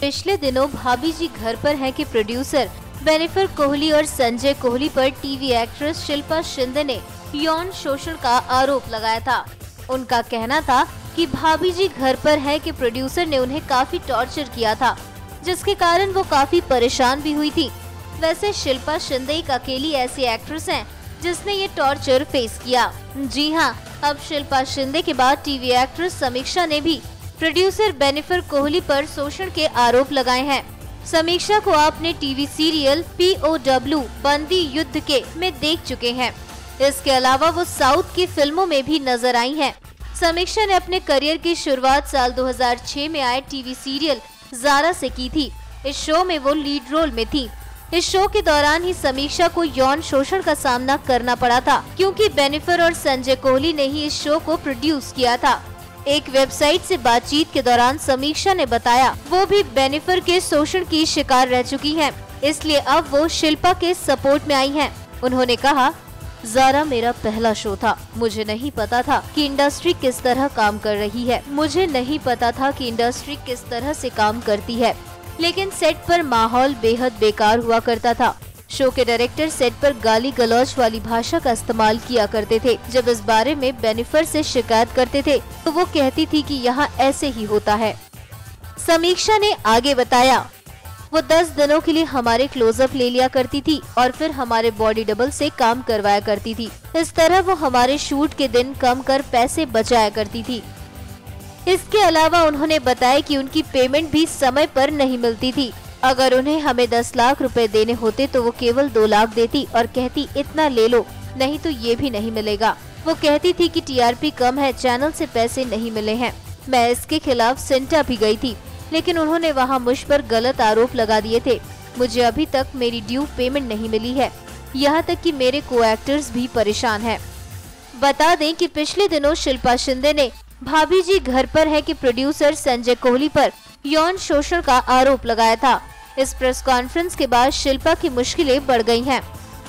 पिछले दिनों भाभी जी घर पर हैं के प्रोड्यूसर बेनिफर कोहली और संजय कोहली पर टीवी एक्ट्रेस शिल्पा शिंदे ने यौन शोषण का आरोप लगाया था। उनका कहना था कि भाभी जी घर पर हैं के प्रोड्यूसर ने उन्हें काफी टॉर्चर किया था, जिसके कारण वो काफी परेशान भी हुई थी। वैसे शिल्पा शिंदे एक अकेली ऐसी एक्ट्रेस हैं जिसने ये टॉर्चर फेस किया। जी हाँ, अब शिल्पा शिंदे के बाद टीवी एक्ट्रेस समीक्षा ने भी प्रोड्यूसर बेनिफर कोहली पर शोषण के आरोप लगाए हैं। समीक्षा को आपने टीवी सीरियल POW बंदी युद्ध के में देख चुके हैं। इसके अलावा वो साउथ की फिल्मों में भी नजर आई हैं। समीक्षा ने अपने करियर की शुरुआत साल 2006 में आए टीवी सीरियल ज़ारा से की थी। इस शो में वो लीड रोल में थी। इस शो के दौरान ही समीक्षा को यौन शोषण का सामना करना पड़ा था, क्योंकि बेनिफर और संजय कोहली ने ही इस शो को प्रोड्यूस किया था। एक वेबसाइट से बातचीत के दौरान समीक्षा ने बताया वो भी बेनिफर के शोषण की शिकार रह चुकी हैं, इसलिए अब वो शिल्पा के सपोर्ट में आई हैं। उन्होंने कहा, ज़ारा मेरा पहला शो था। मुझे नहीं पता था कि इंडस्ट्री किस तरह काम कर रही है। मुझे नहीं पता था कि इंडस्ट्री किस तरह से काम करती है, लेकिन सेट पर माहौल बेहद बेकार हुआ करता था। शो के डायरेक्टर सेट पर गाली गलौज वाली भाषा का इस्तेमाल किया करते थे। जब इस बारे में बेनिफर से शिकायत करते थे तो वो कहती थी कि यहाँ ऐसे ही होता है। समीक्षा ने आगे बताया, वो 10 दिनों के लिए हमारे क्लोजअप ले लिया करती थी और फिर हमारे बॉडी डबल से काम करवाया करती थी। इस तरह वो हमारे शूट के दिन कम कर पैसे बचाया करती थी। इसके अलावा उन्होंने बताया कि उनकी पेमेंट भी समय पर नहीं मिलती थी। अगर उन्हें हमें 10 लाख रुपए देने होते तो वो केवल 2 लाख देती और कहती इतना ले लो, नहीं तो ये भी नहीं मिलेगा। वो कहती थी कि TRP कम है, चैनल से पैसे नहीं मिले हैं। मैं इसके खिलाफ सेंटा भी गई थी, लेकिन उन्होंने वहाँ मुझ पर गलत आरोप लगा दिए थे। मुझे अभी तक मेरी ड्यू पेमेंट नहीं मिली है। यहाँ तक कि मेरे को एक्टर्स भी परेशान हैं। बता दें कि पिछले दिनों शिल्पा शिंदे ने भाभी जी घर पर है कि प्रोड्यूसर संजय कोहली पर यौन शोषण का आरोप लगाया था। इस प्रेस कॉन्फ्रेंस के बाद शिल्पा की मुश्किलें बढ़ गई हैं।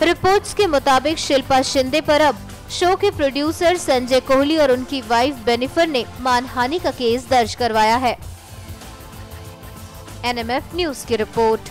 रिपोर्ट्स के मुताबिक शिल्पा शिंदे पर अब शो के प्रोड्यूसर संजय कोहली और उनकी वाइफ बेनिफर ने मानहानि का केस दर्ज करवाया है। NMF न्यूज की रिपोर्ट।